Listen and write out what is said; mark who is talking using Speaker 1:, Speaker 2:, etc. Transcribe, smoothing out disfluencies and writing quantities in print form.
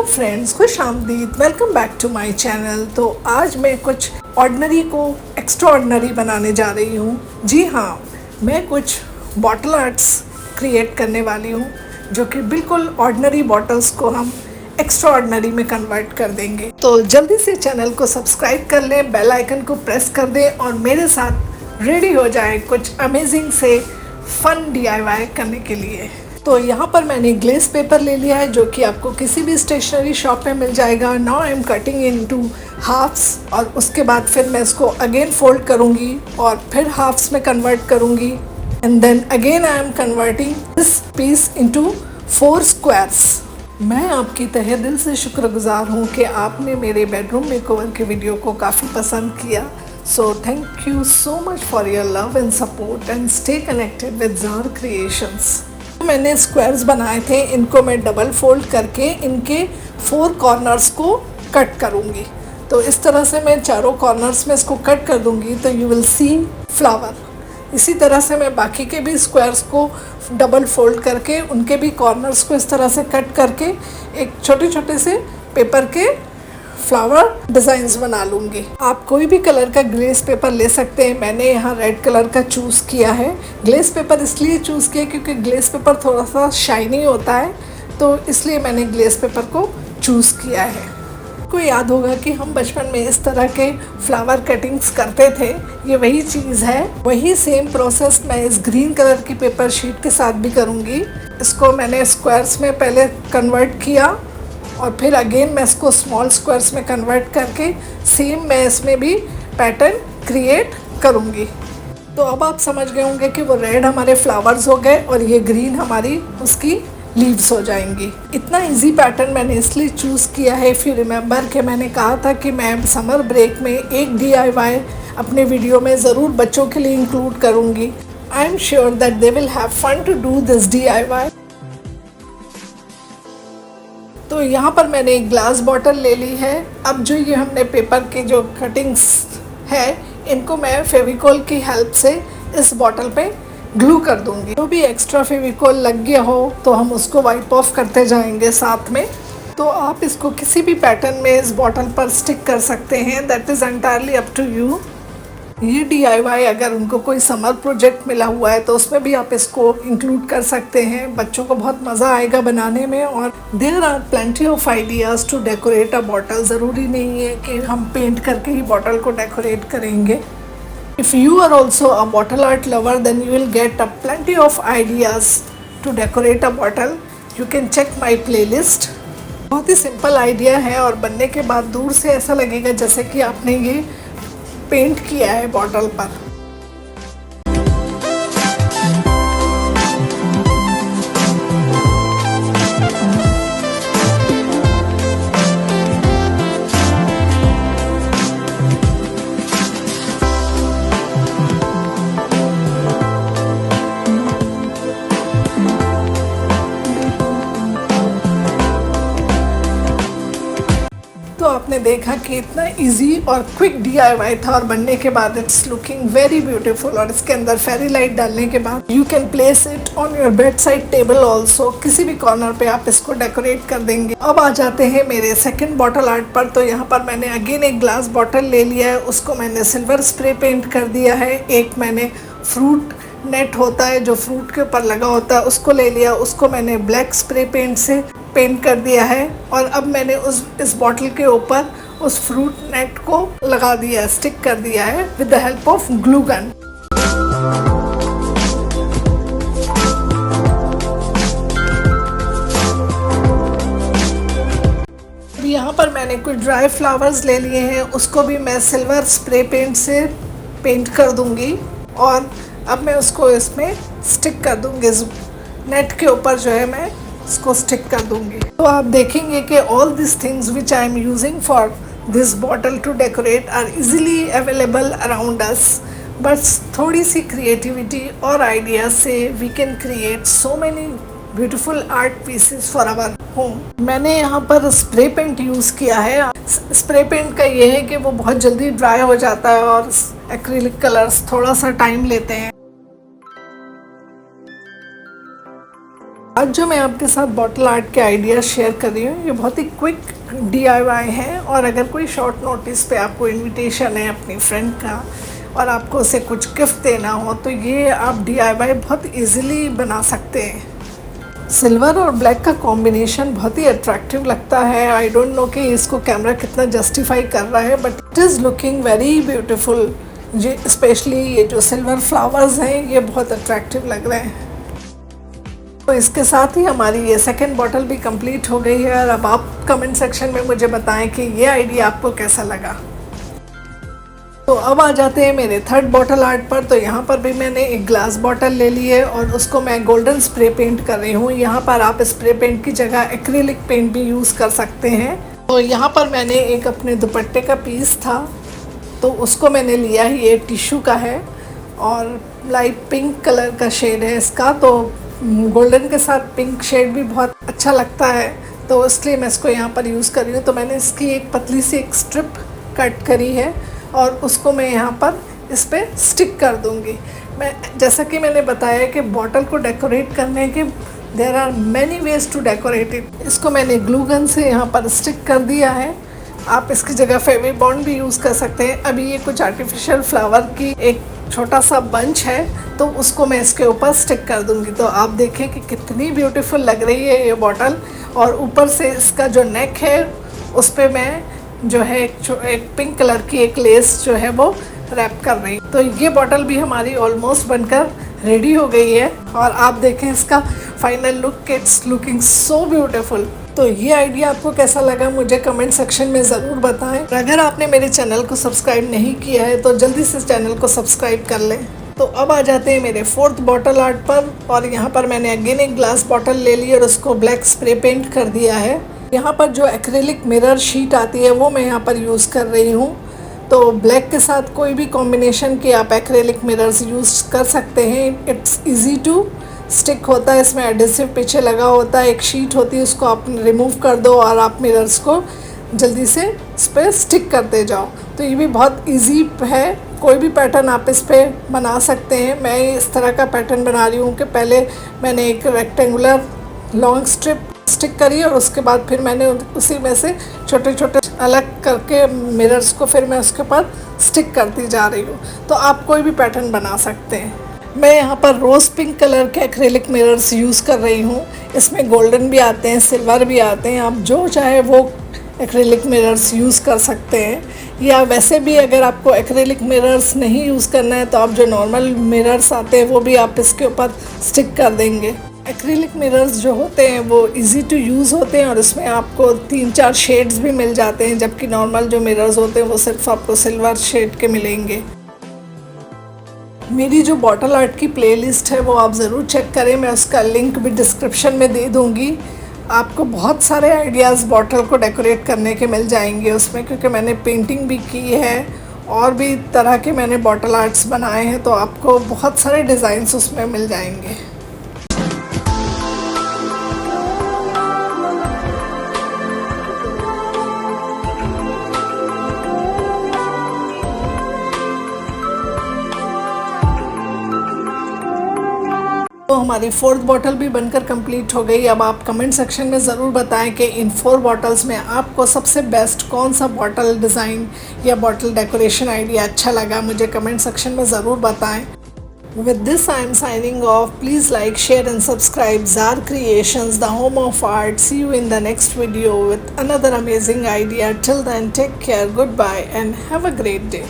Speaker 1: Friends, खुश आमदीद। Welcome back to my channel. तो आज मैं कुछ ऑर्डिनरी को एक्स्ट्रा ऑर्डिनरी बनाने जा रही हूँ। जी हाँ, मैं कुछ बॉटल आर्ट्स क्रिएट करने वाली हूँ जो कि बिल्कुल ऑर्डिनरी बॉटल्स को हम एक्स्ट्रा ऑर्डिनरी में कन्वर्ट कर देंगे। तो जल्दी से चैनल को सब्सक्राइब कर लें, बेल आइकन को प्रेस कर दें और मेरे साथ रेडी हो जाए कुछ अमेजिंग से फन DIY करने के लिए। तो यहाँ पर मैंने ग्लेस पेपर ले लिया है जो कि आपको किसी भी स्टेशनरी शॉप में मिल जाएगा। Now I am cutting into halves और उसके बाद फिर मैं इसको अगेन फोल्ड करूँगी और फिर हाफ्स में कन्वर्ट करूँगी and then again I am converting this piece into 4 squares. मैं आपकी तहे दिल से शुक्रगुजार हूँ कि आपने मेरे बेडरूम मेकओवर के वीडियो को काफ़ी पसंद किया। So thank you so much for your love and support and stay connected with Zar Creations. मैंने स्क्वायर्स बनाए थे, इनको मैं डबल फोल्ड करके इनके 4 कॉर्नर्स को कट करूँगी। तो इस तरह से मैं चारों कॉर्नर्स में इसको कट कर दूँगी तो यू विल सी फ्लावर। इसी तरह से मैं बाकी के भी स्क्वायर्स को डबल फोल्ड करके उनके भी कॉर्नर्स को इस तरह से कट करके एक छोटे छोटे से पेपर के फ्लावर डिज़ाइंस बना लूँगी। आप कोई भी कलर का ग्लेस पेपर ले सकते हैं। मैंने यहाँ रेड कलर का चूज़ किया है। ग्लेस पेपर इसलिए चूज़ किया क्योंकि ग्लेस पेपर थोड़ा सा शाइनी होता है, तो इसलिए मैंने ग्लेस पेपर को चूज़ किया है। आपको याद होगा कि हम बचपन में इस तरह के फ्लावर कटिंग्स करते थे। ये वही चीज़ है, वही सेम प्रोसेस मैं इस ग्रीन कलर की पेपर शीट के साथ भी करूँगी। इसको मैंने स्क्वायर्स में पहले कन्वर्ट किया और फिर अगेन मैं इसको स्मॉल स्क्वायर्स में कन्वर्ट करके सेम मैं इसमें भी पैटर्न क्रिएट करूँगी। तो अब आप समझ गए होंगे कि वो रेड हमारे फ्लावर्स हो गए और ये ग्रीन हमारी उसकी लीव्स हो जाएंगी। इतना इजी पैटर्न मैंने इसलिए चूज़ किया है। इफ़ यू रिमेंबर कि मैंने कहा था कि मैं समर ब्रेक में एक DIY अपने वीडियो में ज़रूर बच्चों के लिए इंक्लूड करूँगी। I am sure that they will have fun to do this DIY। तो यहाँ पर मैंने एक ग्लास बॉटल ले ली है। अब जो ये हमने पेपर के जो कटिंग्स है इनको मैं फेविकोल की हेल्प से इस बॉटल पे ग्लू कर दूँगी। जो भी एक्स्ट्रा फेविकोल लग गया हो तो हम उसको वाइप ऑफ करते जाएंगे साथ में। तो आप इसको किसी भी पैटर्न में इस बॉटल पर स्टिक कर सकते हैं, that is entirely up to you. ये DIY अगर उनको कोई समर प्रोजेक्ट मिला हुआ है तो उसमें भी आप इसको इंक्लूड कर सकते हैं। बच्चों को बहुत मज़ा आएगा बनाने में। और there are plenty of ideas to decorate a bottle. ज़रूरी नहीं है कि हम पेंट करके ही बॉटल को डेकोरेट करेंगे। If you are also a bottle art lover then you will get a plenty of ideas to decorate a bottle. You can check my playlist. बहुत ही सिंपल आइडिया है और बनने के बाद दूर से ऐसा लगेगा जैसे कि आपने ये पेंट किया है बॉटल पर। तो आपने देखा कि इतना इजी और क्विक DIY था और बनने के बाद इट्स लुकिंग वेरी ब्यूटीफुल। और इसके अंदर फेरी लाइट डालने के बाद you can place it on your bed side table also. किसी भी कॉर्नर पे आप इसको डेकोरेट कर देंगे। अब आ जाते हैं मेरे सेकंड बॉटल आर्ट पर। तो यहाँ पर मैंने अगेन एक ग्लास बॉटल ले लिया है, उसको मैंने सिल्वर स्प्रे पेंट कर दिया है। एक मैंने फ्रूट नेट होता है जो फ्रूट के ऊपर लगा होता है उसको ले लिया, उसको मैंने ब्लैक स्प्रे पेंट से पेंट कर दिया है। और अब मैंने इस बॉटल के ऊपर उस फ्रूट नेट को लगा दिया है, स्टिक कर दिया है with the help of glue gun. यहाँ पर मैंने कुछ ड्राई फ्लावर्स ले लिए हैं, उसको भी मैं सिल्वर स्प्रे पेंट से पेंट कर दूंगी और अब मैं उसको इसमें स्टिक कर दूंगी। नेट के ऊपर जो है मैं इसको स्टिक कर दूंगी। तो आप देखेंगे कि all this things which I am using for this bottle to decorate are easily available around us. बस थोड़ी सी क्रिएटिविटी और आइडिया से we can create so many beautiful art pieces for our home. मैंने यहाँ पर स्प्रे पेंट यूज़ किया है। स्प्रे पेंट का ये है कि वो बहुत जल्दी ड्राई हो जाता है और एक्रिलिक कलर्स थोड़ा सा टाइम लेते हैं। आज जो मैं आपके साथ बॉटल आर्ट के आइडिया शेयर कर रही हूँ ये बहुत ही क्विक DIY है। और अगर कोई शॉर्ट नोटिस पे आपको इनविटेशन है अपनी फ्रेंड का और आपको उसे कुछ गिफ्ट देना हो तो ये आप DIY बहुत इजीली बना सकते हैं। सिल्वर और ब्लैक का कॉम्बिनेशन बहुत ही अट्रैक्टिव लगता है। आई डोंट नो कि इसको कैमरा कितना जस्टिफाई कर रहा है, but it is looking very beautiful. ये स्पेशली ये जो सिल्वर फ्लावर्स हैं ये बहुत अट्रैक्टिव लग रहे हैं। तो इसके साथ ही हमारी ये सेकंड बॉटल भी कंप्लीट हो गई है। और अब आप कमेंट सेक्शन में मुझे बताएं कि ये आइडिया आपको कैसा लगा। तो अब आ जाते हैं मेरे थर्ड बॉटल आर्ट पर। तो यहाँ पर भी मैंने एक ग्लास बॉटल ले ली है और उसको मैं गोल्डन स्प्रे पेंट कर रही हूँ। यहाँ पर आप स्प्रे पेंट की जगह एक्रिलिक पेंट भी यूज़ कर सकते हैं। तो यहाँ पर मैंने एक अपने दुपट्टे का पीस था तो उसको मैंने लिया है, ये टिश्यू का है और लाइट पिंक कलर का शेड है इसका। तो गोल्डन के साथ पिंक शेड भी बहुत अच्छा लगता है तो इसलिए मैं इसको यहाँ पर यूज़ कर रही हूँ। तो मैंने इसकी एक पतली सी एक स्ट्रिप कट करी है और उसको मैं यहाँ पर इस पर स्टिक कर दूँगी। मैं जैसा कि मैंने बताया कि बॉटल को डेकोरेट करने के there are many ways to decorate it. इसको मैंने ग्लू गन से यहाँ पर स्टिक कर दिया है। आप इसकी जगह फेवी बॉन्ड भी यूज़ कर सकते हैं। अभी ये कुछ आर्टिफिशियल फ्लावर की एक छोटा सा बंच है तो उसको मैं इसके ऊपर स्टिक कर दूंगी। तो आप देखें कि कितनी ब्यूटीफुल लग रही है ये बॉटल। और ऊपर से इसका जो नेक है उस पर मैं जो है एक पिंक कलर की एक लेस जो है वो रैप कर रही हूँ। तो ये बॉटल भी हमारी ऑलमोस्ट बनकर रेडी हो गई है और आप देखें इसका final look, it's looking so beautiful. तो ये आइडिया आपको कैसा लगा मुझे कमेंट सेक्शन में ज़रूर बताएं। अगर आपने मेरे चैनल को सब्सक्राइब नहीं किया है तो जल्दी से चैनल को सब्सक्राइब कर लें। तो अब आ जाते हैं मेरे फोर्थ बॉटल आर्ट पर। और यहाँ पर मैंने अगेन एक ग्लास बॉटल ले ली और उसको ब्लैक स्प्रे पेंट कर दिया है। यहाँ पर जो एक्रिलिक मिरर शीट आती है वो मैं यहाँ पर यूज़ कर रही हूँ। तो ब्लैक के साथ कोई भी कॉम्बिनेशन के आप एक्रिलिक मिरर्स यूज़ कर सकते हैं। इट्स ईजी टू स्टिक होता है, इसमें एडिसिव पीछे लगा होता है, एक शीट होती है उसको आप रिमूव कर दो और आप मिरर्स को जल्दी से इस पर स्टिक करते जाओ। तो ये भी बहुत इजी है, कोई भी पैटर्न आप इस पर बना सकते हैं। मैं इस तरह का पैटर्न बना रही हूँ कि पहले मैंने एक रेक्टेंगुलर लॉन्ग स्ट्रिप स्टिक करी और उसके बाद फिर मैंने उसी में से छोटे छोटे अलग करके मिरर्स को फिर मैं उसके ऊपर स्टिक करती जा रही हूँ। तो आप कोई भी पैटर्न बना सकते हैं। मैं यहाँ पर रोज़ पिंक कलर के एक्रिलिक मिरर्स यूज़ कर रही हूँ। इसमें गोल्डन भी आते हैं, सिल्वर भी आते हैं, आप जो चाहे वो एक्रिलिक मिरर्स यूज़ कर सकते हैं। या वैसे भी अगर आपको एक्रिलिक मिरर्स नहीं यूज़ करना है तो आप जो नॉर्मल मिरर्स आते हैं वो भी आप इसके ऊपर स्टिक कर देंगे। एक्रिलिक मिरर्स जो होते हैं वो इजी टू यूज़ होते हैं और इसमें आपको 3-4 शेड्स भी मिल जाते हैं, जबकि नॉर्मल जो मिरर्स होते हैं वो सिर्फ आपको सिल्वर शेड के मिलेंगे। मेरी जो बॉटल आर्ट की प्लेलिस्ट है वो आप ज़रूर चेक करें, मैं उसका लिंक भी डिस्क्रिप्शन में दे दूँगी। आपको बहुत सारे आइडियाज़ बॉटल को डेकोरेट करने के मिल जाएंगे उसमें, क्योंकि मैंने पेंटिंग भी की है और भी तरह के मैंने बॉटल आर्ट्स बनाए हैं। तो आपको बहुत सारे डिज़ाइंस उसमें मिल जाएंगे। तो हमारी फोर्थ बॉटल भी बनकर कंप्लीट हो गई। अब आप कमेंट सेक्शन में ज़रूर बताएं कि इन 4 बॉटल्स में आपको सबसे बेस्ट कौन सा बॉटल डिज़ाइन या बॉटल डेकोरेशन आइडिया अच्छा लगा, मुझे कमेंट सेक्शन में ज़रूर बताएं। With this I am signing off. Please like, share and subscribe Zar Creations, the home of art. See you in the next video with another amazing idea. Till then, take care, goodbye and have a great day.